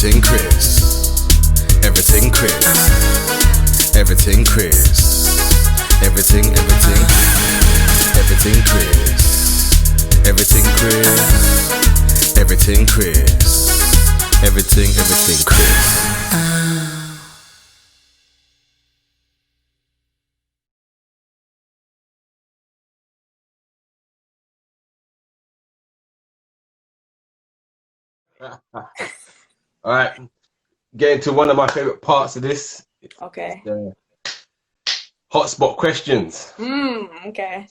Everything Chris. Everything Chris. Everything Chris. Everything Chris. Everything Chris. Everything Chris. Everything Chris. All right, getting to one of my favorite parts of this. Okay. The hotspot questions. Okay.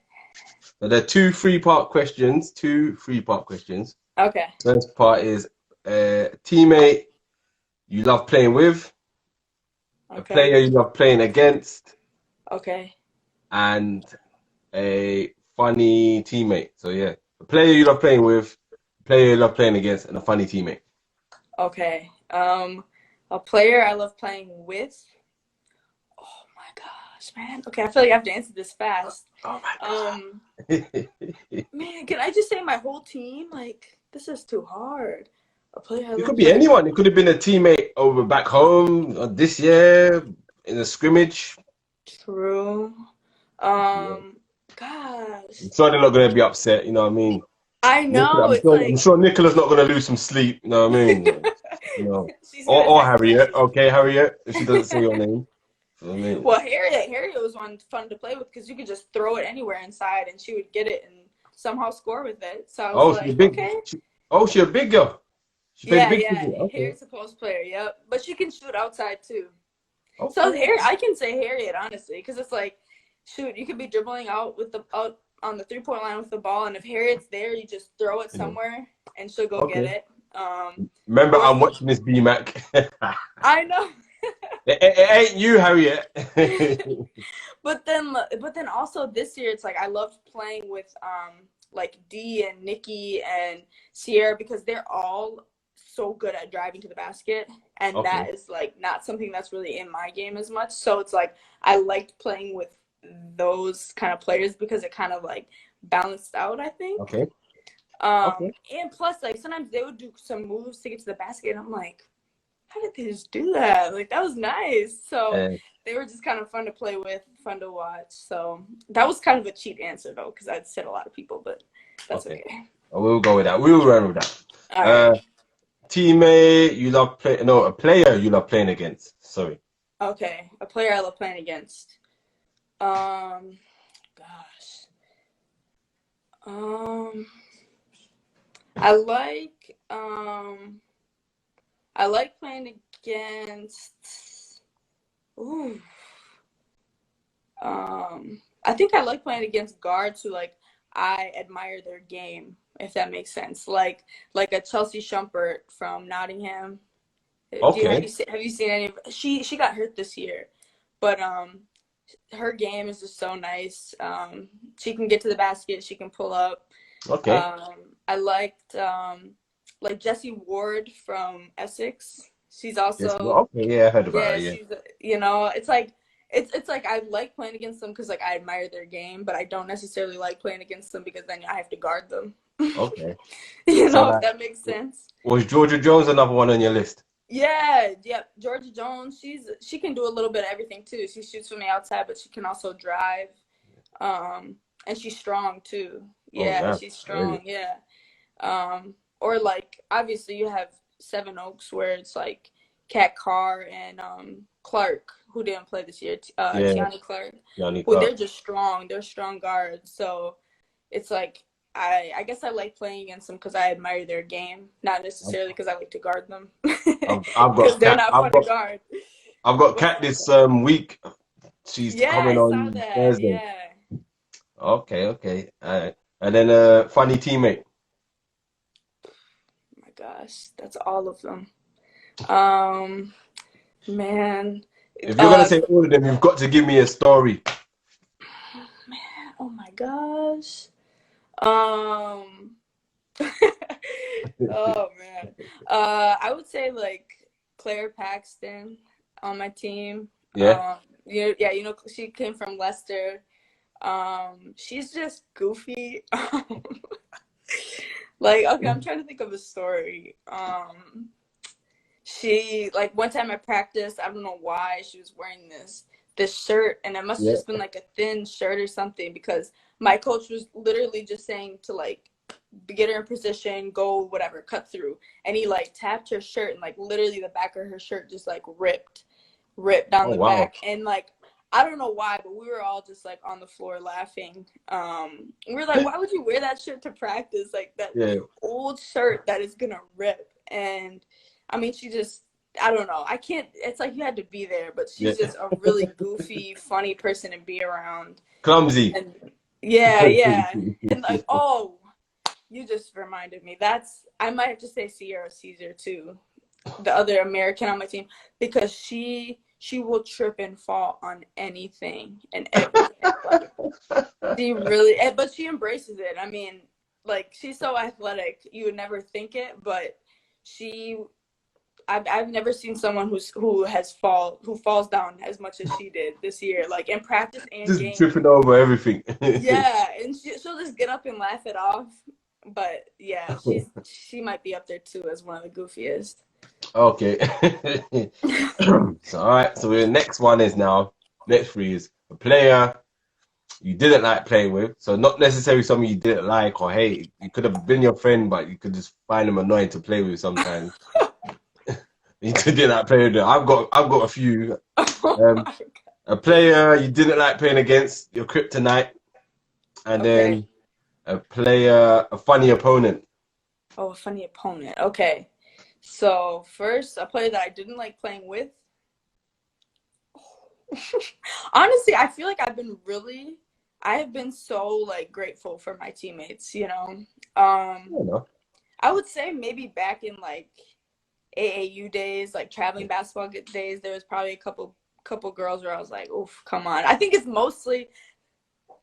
So there are two three-part questions. Okay. First part is a teammate you love playing with, a Okay. player you love playing against, Okay. and a funny teammate. So yeah, a player you love playing with, a player you love playing against, and a funny teammate. Okay. A player I love playing with. Oh my gosh, man. Okay, I feel like I have to answer this fast. Oh my god. Man, can I just say my whole team? Like, this is too hard. A player I It love could be playing. anyone. It could have been a teammate over back home this year in a scrimmage. True. Yeah. Gosh. I'm sure they're not going to be upset. You know what I mean? I know. I'm It's sure. I'm like sure Nicola's not going to lose some sleep. You know what I mean? You know, she's gonna or text me. Harriet. Okay, Harriet. If she doesn't say your name. You know what I mean? Well, Harriet was one fun to play with because you could just throw it anywhere inside and she would get it and somehow score with it. So I was Oh, she's a like, big. okay. She's a big girl. She plays big football. Okay. Harriet's a post player, yep. But she can shoot outside too. Okay. So I can say Harriet honestly, because it's like, shoot, you could be dribbling out on the 3-point line with the ball, and if Harriet's there, you just throw it somewhere and she'll go get it. Remember, I'm watching this BMAC. I know. It ain't you, Harriet. But then also this year, it's like I loved playing with like Dee and Nikki and Sierra because they're all so good at driving to the basket, and that is like not something that's really in my game as much. So it's like I liked playing with those kind of players because it kind of like balanced out, I think. Okay. And plus, like sometimes they would do some moves to get to the basket, and I'm like, how did they just do that? Like that was nice. So they were just kind of fun to play with, fun to watch. So that was kind of a cheap answer though, because I'd said a lot of people, but that's okay. We'll go with that. We'll run with that. All right. Teammate you love playing? No, a player you love playing against. Sorry. Okay, a player I love playing against. Gosh. I like playing against. Ooh. I think I like playing against guards who like I admire their game, if that makes sense. Like a Chelsea Shumpert from Nottingham. Okay. Have you seen any of she got hurt this year, but her game is just so nice. She can get to the basket, she can pull up. Okay. I liked like Jessie Ward from Essex. She's also I heard about her. Yeah. she's it's like it's like I like playing against them because like I admire their game, but I don't necessarily like playing against them because then I have to guard them. Okay. If that makes sense. Was Georgia Jones another one on your list? Yeah, Georgia Jones, she can do a little bit of everything too. She shoots from the outside, but she can also drive. And she's strong too. Yeah, she's strong. Really? Yeah. Or like obviously you have Seven Oaks where it's like Kat Carr and Clark, who didn't play this year. Tiani Clark. They're just strong. They're strong guards. So it's like I guess I like playing against them because I admire their game, not necessarily because I like to guard them. Because they're not fun to guard. I've got Kat this week. She's coming on Thursday. Yeah. Okay. All right. And then funny teammate. Oh my gosh, that's all of them. Man. If you're gonna say all of them, you've got to give me a story. Man, oh my gosh. Oh man. I would say like Claire Paxton on my team. Yeah. She came from Leicester. She's just goofy. Like, okay, I'm trying to think of a story. she like one time at practice, I don't know why she was wearing this shirt, and it must have just been like a thin shirt or something, because my coach was literally just saying to like get her in position, go whatever, cut through, and he like tapped her shirt, and like literally the back of her shirt just like ripped down the back, and like I don't know why, but we were all just like on the floor laughing. We were like, why would you wear that shirt to practice? Like that old shirt that is gonna rip. And I mean, she just, I don't know. I can't, it's like you had to be there, but she's just a really goofy, funny person to be around. Clumsy. And yeah. And like, oh, you just reminded me. I might have to say Sierra Caesar too, the other American on my team, because she will trip and fall on anything and everything. Like, she really, but she embraces it. I mean, like, she's so athletic, you would never think it, but I've never seen someone who falls down as much as she did this year, like in practice and just game. tripping over everything. Yeah, and she'll just get up and laugh it off. But yeah, she might be up there too as one of the goofiest. Okay. So all right, so the next one is now, next three is a player you didn't like playing with. So not necessarily someone you didn't like or hate. You could have been your friend, but you could just find them annoying to play with sometimes. You didn't like playing with them. I've got a few. A player you didn't like playing against, your kryptonite, and then a funny opponent. Oh, a funny opponent. Okay. So first, a player that I didn't like playing with. Honestly, I feel like I have been so like grateful for my teammates, you know. I would say maybe back in like AAU days, like traveling basketball days, there was probably a couple girls where I was like, oof, come on. I think it's mostly,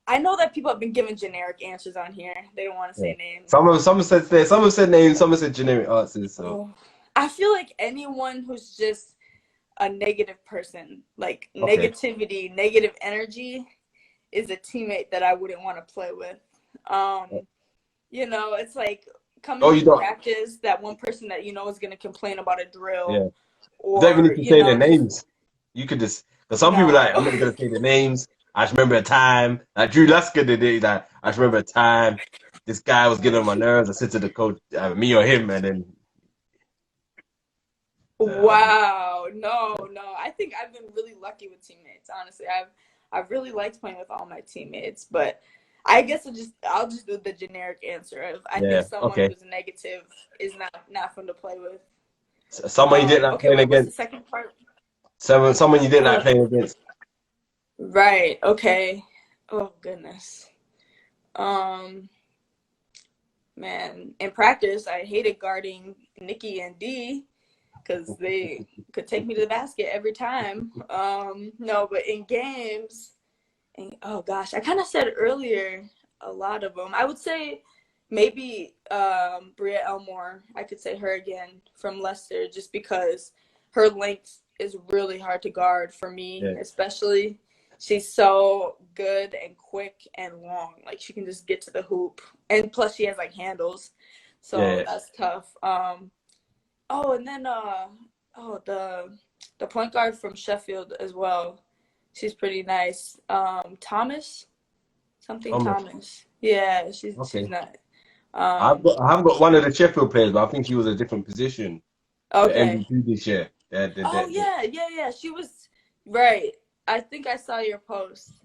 I know that people have been given generic answers on here. They don't want to say names. Some said names, some said generic answers. So I feel like anyone who's just a negative person, like negativity, negative energy, is a teammate that I wouldn't want to play with. You know, it's like coming to practice, that one person that you know is going to complain about a drill. Yeah. Or, you don't even need to say their names. You could just, because some people like, I'm not going to say the names. I just remember a time, like Drew Lasker did it, like, I just remember a time this guy was getting on my nerves. I said to the coach, me or him, and then. Wow. No. I think I've been really lucky with teammates, honestly. I've really liked playing with all my teammates, but I guess I'll just do the generic answer. I think someone who's negative is not fun to play with. Someone you didn't like playing against. What's the second part? Someone you didn't like playing against. Right. Okay. Oh goodness. Man, in practice, I hated guarding Nikki and D because they could take me to the basket every time. No, but in games, oh gosh, I kind of said earlier, a lot of them. I would say maybe Bria Elmore. I could say her again from Leicester, just because her length is really hard to guard for me, especially. She's so good and quick and long. Like, she can just get to the hoop. And plus she has like handles. So that's tough. Oh, and then the point guard from Sheffield as well. She's pretty nice. Thomas. Yeah, she's not. I've got one of the Sheffield players, but I think he was a different position. Okay. The MVP this year. Yeah. She was right. I think I saw your post.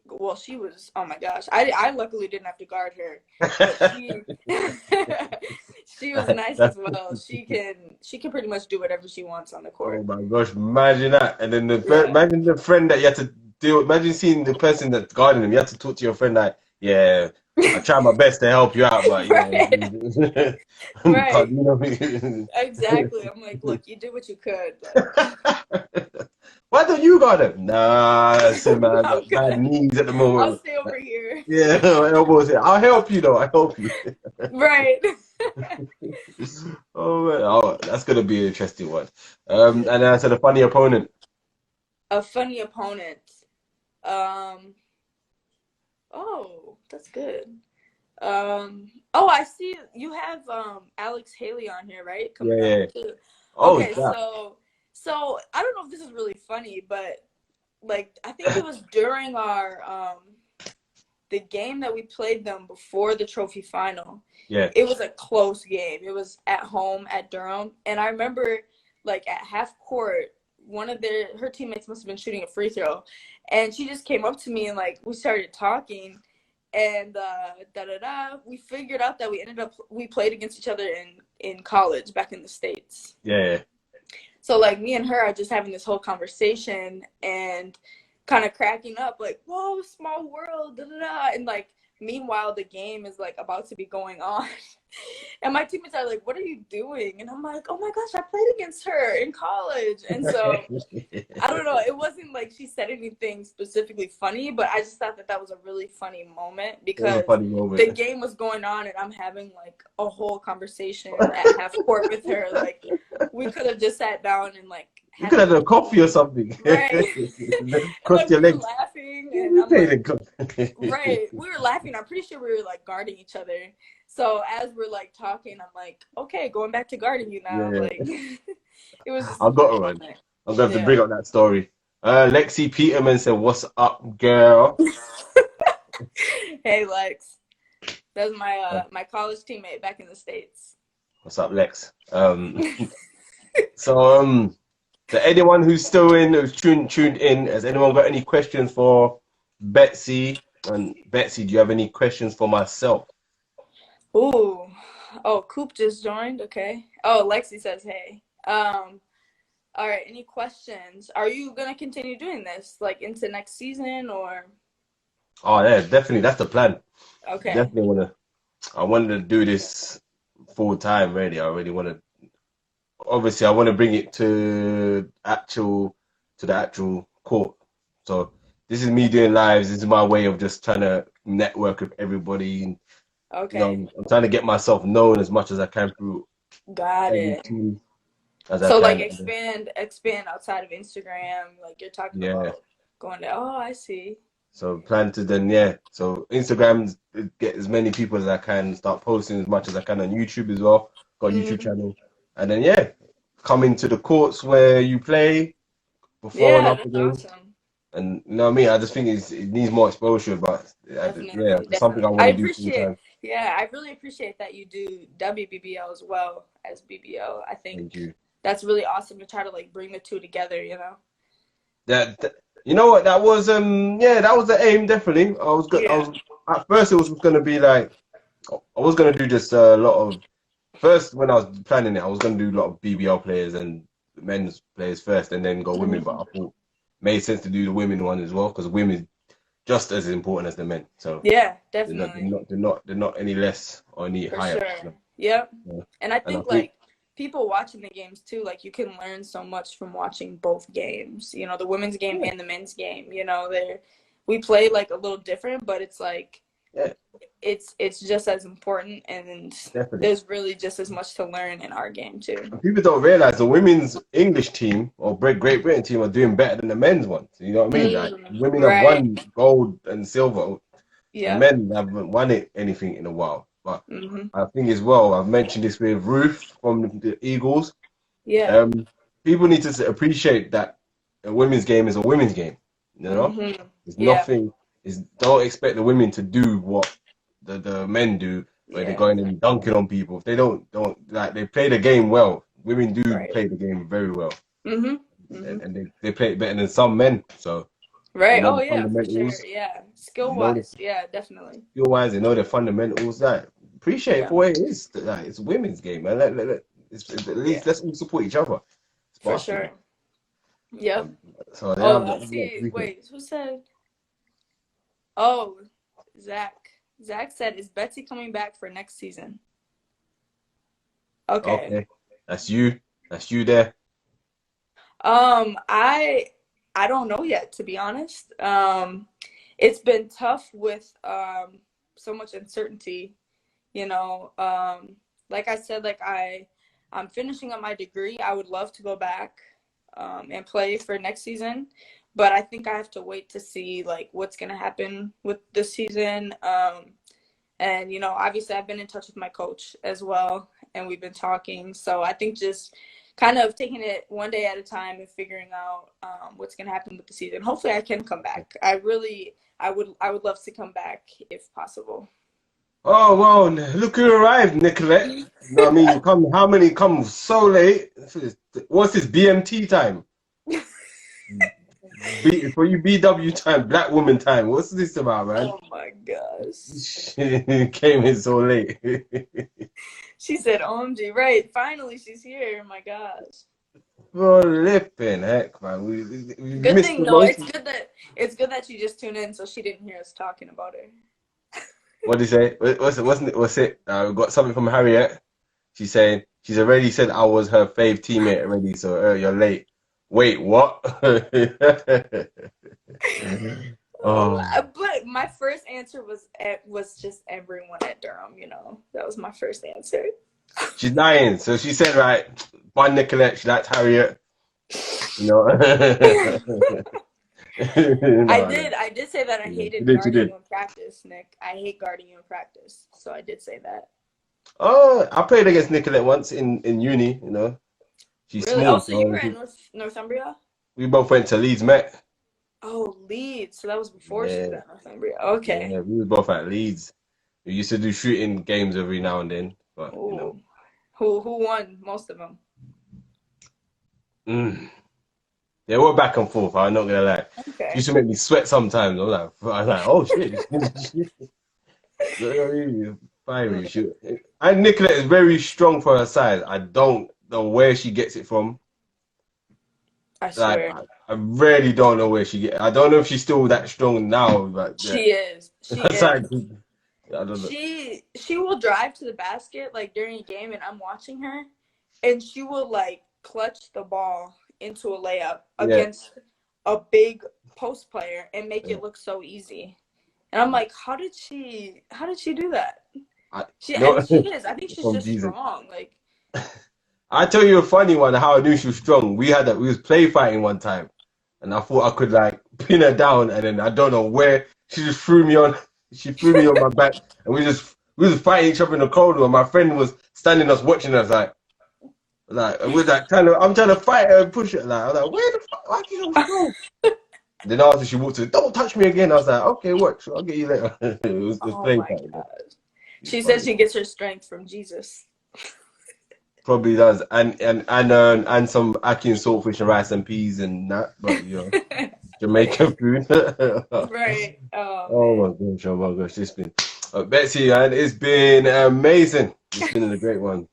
Well, she was. Oh my gosh. I luckily didn't have to guard her. But she was nice as well. She can pretty much do whatever she wants on the court. Oh my gosh! Imagine that. And then imagine the friend that you had to deal. Imagine seeing the person that's guarding him. You have to talk to your friend like, yeah, I try my best to help you out, but right. Exactly. I'm like, look, you did what you could. But... Why don't you guard him? Nah, man, I got bad knees at the moment. I'll stay over here. Yeah, my elbows here. I'll help you though. I'll help you. Right. Oh, that's gonna be an interesting one. And then I said a funny opponent. A funny opponent. Oh, that's good. Oh, I see you have Alex Haley on here, right? Yeah. Oh, Okay, yeah. so I don't know if this is really funny, but like I think it was during our the game that we played them before the trophy final. Yeah. It was a close game. It was at home at Durham, and I remember like at half court, one of her teammates must have been shooting a free throw, and she just came up to me and like we started talking, and we figured out that we played against each other in college back in the States. Yeah. So like me and her are just having this whole conversation and kind of cracking up like, whoa, small world, and like meanwhile the game is like about to be going on. And my teammates are like, what are you doing? And I'm like, oh my gosh, I played against her in college. And so I don't know, it wasn't like she said anything specifically funny, but I just thought that was a really funny moment because the game was going on and I'm having like a whole conversation at half court with her. Like we could have just sat down and like you could have had a coffee or something. Right. Cross your legs. Laughing and I'm like, right. We were laughing. I'm pretty sure we were like guarding each other. So as we're like talking, I'm like, okay, going back to guarding you now. Yeah. Like it was just I've got to run. I'm gonna have to bring up that story. Lexie Peterman said, "What's up, girl?" Hey Lex. That was my college teammate back in the States. What's up, Lex? So to anyone who's still who's tuned in, has anyone got any questions for Betsy? And Betsy, do you have any questions for myself? Ooh. Oh, Coop just joined. Okay. Oh, Lexi says, hey. All right. Any questions? Are you going to continue doing this like into next season or? Oh, yeah, definitely. That's the plan. Okay. Definitely I wanted to do this full time, really. I really want to, obviously, I want to bring it to the actual court. So this is me doing lives. This is my way of just trying to network with everybody. Okay. You know, I'm trying to get myself known as much as I can through every team as I can. Like expand outside of Instagram. Like you're talking about going to. Oh, I see. So plan to then So Instagram, get as many people as I can. Start posting as much as I can on YouTube as well. Got a YouTube channel, and then come into the courts where you play before and after games. Awesome. And you know what I mean? I just think it needs more exposure, but it's something I want to do full time. Yeah, I really appreciate that you do WBBL as well as BBL. I think that's really awesome to try to like bring the two together, you know? You know what? That was that was the aim, definitely. At first it was gonna be like I was gonna do just a lot of when I was planning it, I was gonna do a lot of BBL players and men's players first and then go women, but I thought it made sense to do the women one as well because women just as important as the men. So yeah, definitely. They're not any less or any higher. Sure. You know? Yep. Yeah. And I think like people watching the games too, like you can learn so much from watching both games. You know, the women's game and the men's game. You know, we play like a little different, but it's like it's just as important, and there's really just as much to learn in our game too. And people don't realize the women's English team or Great Britain team are doing better than the men's ones. You know what I mean? Like women have won gold and silver. Yeah. Men haven't won anything in a while. But I think as well, I've mentioned this with Ruth from the Eagles. Yeah. People need to appreciate that a women's game is a women's game. You know, there's nothing. Don't expect the women to do what the men do, where they're going and dunking on people. If they don't like, they play the game well. Women do play the game very well, and they play it better than some men. So oh yeah, for sure. Yeah, skill wise, definitely. Skill wise, they know the fundamentals. Like appreciate it for what it is. Like it's a women's game, man. At least let's all support each other. For sure. Yep. So let's see. Wait, who said? Oh, Zach. Zach said, "Is Betsy coming back for next season?" Okay. That's you. That's you there. I don't know yet, to be honest. It's been tough with so much uncertainty. You know, like I said, like I'm finishing up my degree. I would love to go back and play for next season, but I think I have to wait to see like what's gonna happen with this season. And you know, obviously I've been in touch with my coach as well, and we've been talking. So I think just kind of taking it one day at a time and figuring out what's gonna happen with the season. Hopefully, I can come back. I would love to come back if possible. Oh well, look who arrived, Nicolette. You know what I mean? You come so late. What's this BMT time? For you BW time, black woman time. What's this about, man? Oh my gosh. She came in so late. She said OMG, right. Finally she's here. Oh my gosh. Flipping heck, man. We good missed thing the though, most. it's good that you just tuned in so she didn't hear us talking about her. What did he say? What's it? We got something from Harriet. She's saying she's already said I was her fave teammate already, so you're late. Wait, what? Oh. But my first answer was just everyone at Durham, you know. That was my first answer. She's lying. So she said, right, one Nicolette, she likes Harriet. You know. I did say that I hated guarding you in practice, Nick. I hate guarding you in practice. So I did say that. Oh, I played against Nicolette once in uni, you know. She's really? small. Oh, so you were at Northumbria? We both went to Leeds Met. Oh, Leeds. So that was before she was at Northumbria. Okay. Yeah, we were both at Leeds. We used to do shooting games every now and then. But you know. Who won most of them? Yeah, we're back and forth. I'm not gonna lie. Okay. Used to make me sweat sometimes. I was like, oh shit. Fiery shoot. And Nicolette is very strong for her size. I don't know where she gets it from. I swear. I really don't know where she gets. I don't know if she's still that strong now. But yeah. She is. She is. I don't know. She will drive to the basket like during a game, and I'm watching her, and she will like clutch the ball into a layup against a big post player and make it look so easy. And I'm like, how did she do that? She is. I think she's just strong. Like, I tell you a funny one. How I knew she was strong. We was play fighting one time, and I thought I could like pin her down, and then I don't know where she just threw me on. She threw me on my back, and we was fighting each other in the corridor. My friend was standing us watching us like we're like I'm trying to fight her and push it. Like I was like, where the fuck? Why are you so strong? Then after she walked to, don't touch me again. I was like, okay, watch. I'll get you later. it was play fighting. She says she gets her strength from Jesus. Probably does, and some ackee and saltfish and rice and peas and that, but you know, Jamaican food. Right. Oh my gosh, it's been Betsy, man, it's been amazing. It's been a great one.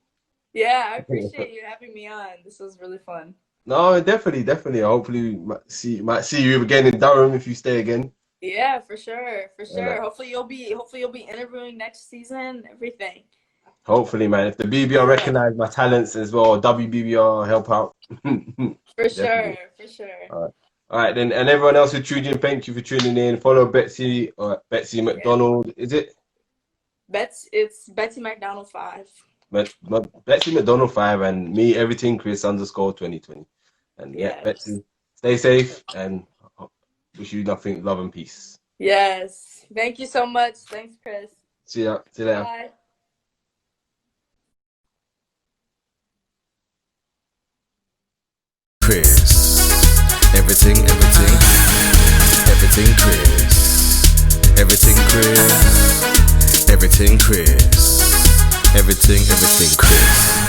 Yeah, I appreciate you having me on. This was really fun. No, definitely. Hopefully, might see you again in Durham if you stay again. Yeah, for sure. Yeah. Hopefully you'll be interviewing next season. Everything. Hopefully, man. If the BBR recognize my talents as well, WBBR help out. For sure. All right, then, and everyone else who tuned in, thank you for tuning in. Follow Betsy or Betsy McDonald. Is it? It's Betsy McDonald 5. Betsy McDonald 5 and me, Everyting Chris _2020. And Betsy, stay safe and wish you nothing, love and peace. Yes. Thank you so much. Thanks, Chris. See you later. Bye. Chris, everything Chris, everything Chris, everything Chris.